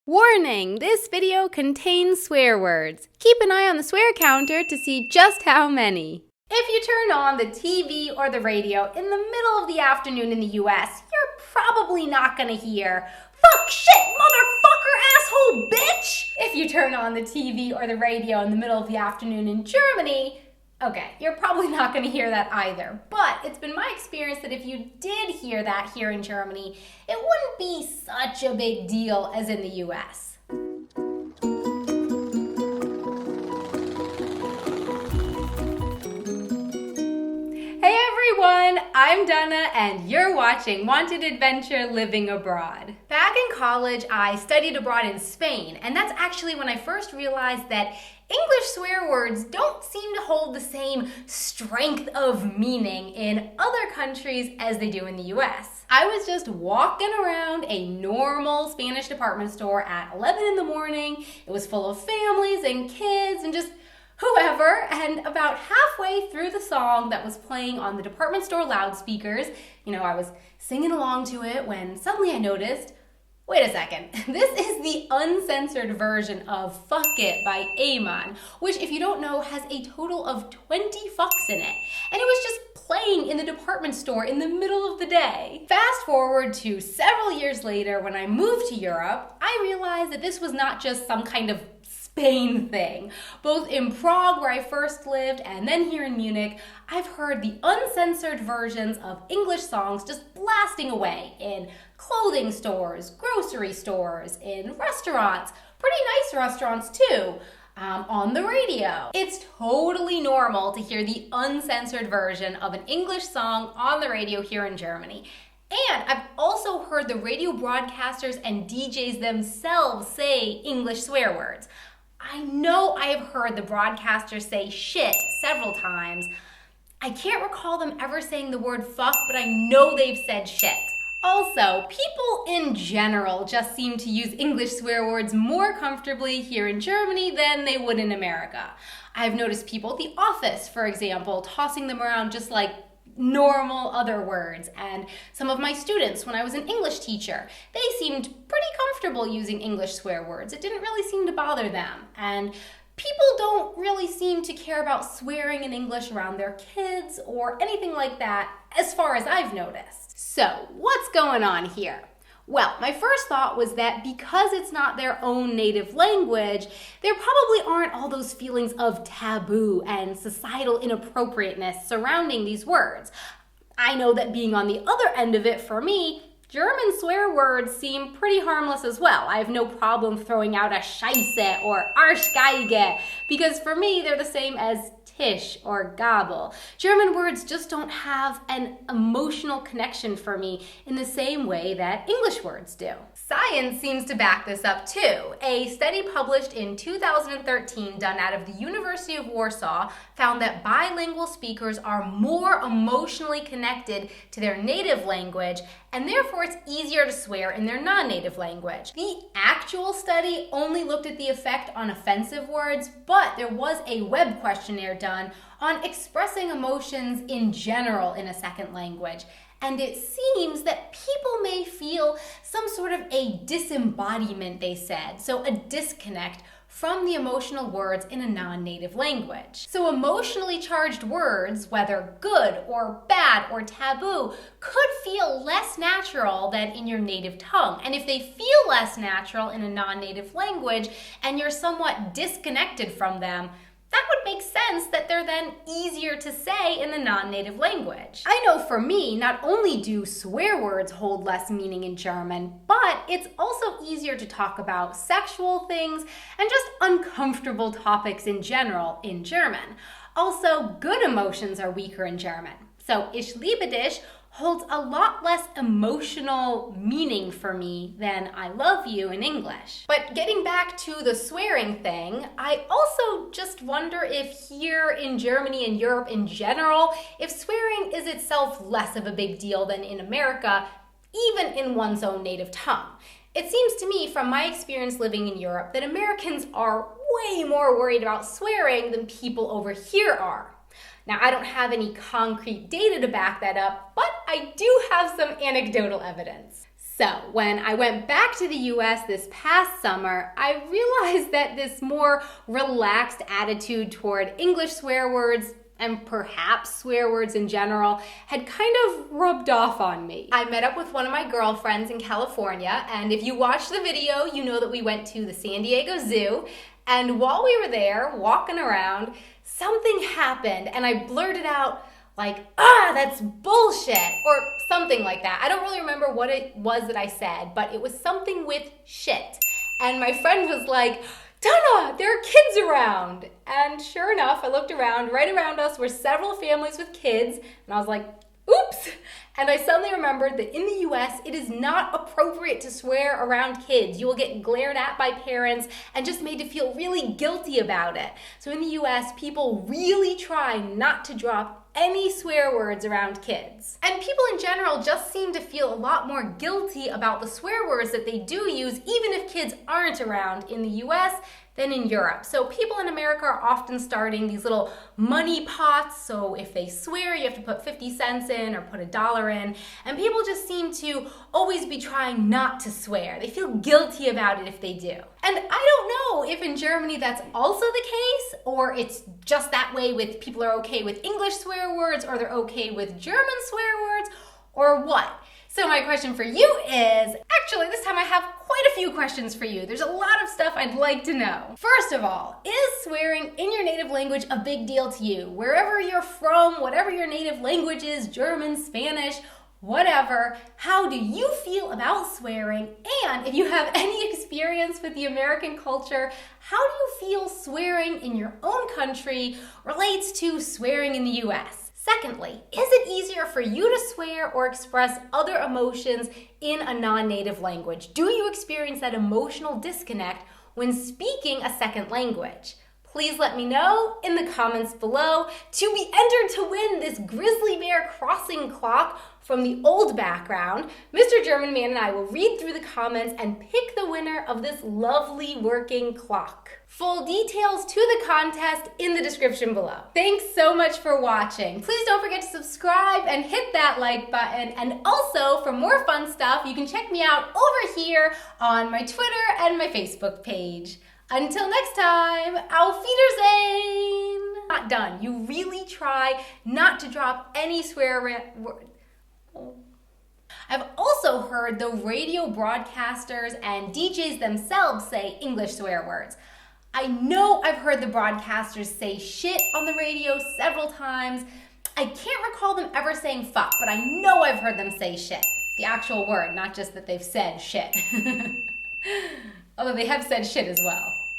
Warning! This video contains swear words. Keep an eye on the swear counter to see just how many. If you turn on the TV or the radio in the middle of the afternoon in the US, you're probably not gonna hear "fuck, shit, motherfucker, asshole, bitch!" If you turn on the TV or the radio in the middle of the afternoon in Germany, okay, you're probably not going to hear that either, but it's been my experience that if you did hear that here in Germany, it wouldn't be such a big deal as in the US. Hey everyone, I'm Donna and you're watching Wanted Adventure Living Abroad. Back in college, I studied abroad in Spain, and that's actually when I first realized that English swear words don't seem to hold the same strength of meaning in other countries as they do in the US. I was just walking around a normal Spanish department store at 11 in the morning. It was full of families and kids and just whoever, and about halfway through the song that was playing on the department store loudspeakers, I was singing along to it when suddenly I noticed, wait a second, this is the uncensored version of Fuck It by Amon, which, if you don't know, has a total of 20 fucks in it. And it was just playing in the department store in the middle of the day. Fast forward to several years later when I moved to Europe, I realized that this was not just some kind of Spain thing. Both in Prague, where I first lived, and then here in Munich, I've heard the uncensored versions of English songs just blasting away in clothing stores, grocery stores, in restaurants, pretty nice restaurants too, on the radio. It's totally normal to hear the uncensored version of an English song on the radio here in Germany. And I've also heard the radio broadcasters and DJs themselves say English swear words. I know I have heard the broadcasters say shit several times. I can't recall them ever saying the word fuck, but I know they've said shit. Also, people in general just seem to use English swear words more comfortably here in Germany than they would in America. I've noticed people at the office, for example, tossing them around just like normal other words, and some of my students, when I was an English teacher, they seemed pretty comfortable using English swear words. It didn't really seem to bother them, and people don't really seem to care about swearing in English around their kids or anything like that, as far as I've noticed. So, what's going on here? Well, my first thought was that because it's not their own native language, there probably aren't all those feelings of taboo and societal inappropriateness surrounding these words. I know that being on the other end of it for me, German swear words seem pretty harmless as well. I have no problem throwing out a Scheiße or Arschgeige, because for me they're the same as Tisch or Gabel. German words just don't have an emotional connection for me in the same way that English words do. Science seems to back this up too. A study published in 2013 done out of the University of Warsaw found that bilingual speakers are more emotionally connected to their native language, and therefore it's easier to swear in their non-native language. The actual study only looked at the effect on offensive words, but there was a web questionnaire done on expressing emotions in general in a second language. And it seems that people may feel some sort of a disembodiment, they said, so a disconnect from the emotional words in a non-native language. So emotionally charged words, whether good or bad or taboo, could feel less natural than in your native tongue. And if they feel less natural in a non-native language and you're somewhat disconnected from them, that would make sense that they're then easier to say in the non-native language. I know for me, not only do swear words hold less meaning in German, but it's also easier to talk about sexual things and just uncomfortable topics in general in German. Also, good emotions are weaker in German. So, ich liebe dich holds a lot less emotional meaning for me than I love you in English. But getting back to the swearing thing, I also just wonder if here in Germany and Europe in general, if swearing is itself less of a big deal than in America, even in one's own native tongue. It seems to me, from my experience living in Europe, that Americans are way more worried about swearing than people over here are. Now, I don't have any concrete data to back that up, but I do have some anecdotal evidence. So when I went back to the US this past summer, I realized that this more relaxed attitude toward English swear words and perhaps swear words in general had kind of rubbed off on me. I met up with one of my girlfriends in California, and if you watched the video, you know that we went to the San Diego Zoo, and while we were there walking around, something happened and I blurted out like, that's bullshit, or something like that. I don't really remember what it was that I said, but it was something with shit. And my friend was like, Donna, there are kids around. And sure enough, I looked around. Right around us were several families with kids. And I was like, oops. And I suddenly remembered that in the US, it is not appropriate to swear around kids. You will get glared at by parents and just made to feel really guilty about it. So in the US, people really try not to drop any swear words around kids. And people in general just seem to feel a lot more guilty about the swear words that they do use, even if kids aren't around in the US than in Europe. So people in America are often starting these little money pots. So if they swear, you have to put 50 cents in or put $1 in. And people just seem to always be trying not to swear. They feel guilty about it if they do. And I don't know if in Germany that's also the case, or it's just that way with people are okay with English swear words, or they're okay with German swear words, or what. So my question for you is, actually this time I have quite a few questions for you. There's a lot of stuff I'd like to know. First of all, is swearing in your native language a big deal to you? Wherever you're from, whatever your native language is, German, Spanish, whatever, how do you feel about swearing? And if you have any experience with the American culture, how do you feel swearing in your own country relates to swearing in the US? Secondly, is it easier for you to swear or express other emotions in a non-native language? Do you experience that emotional disconnect when speaking a second language? Please let me know in the comments below. To be entered to win this grizzly bear crossing clock from the old background, Mr. German Man and I will read through the comments and pick the winner of this lovely working clock. Full details to the contest in the description below. Thanks so much for watching. Please don't forget to subscribe and hit that like button. And also, for more fun stuff, you can check me out over here on my Twitter and my Facebook page. Until next time, auf Wiedersehen! Not done. You really try not to drop any swear word. I've also heard the radio broadcasters and DJs themselves say English swear words. I know I've heard the broadcasters say shit on the radio several times. I can't recall them ever saying fuck, but I know I've heard them say shit. The actual word, not just that they've said shit. Although they have said shit as well.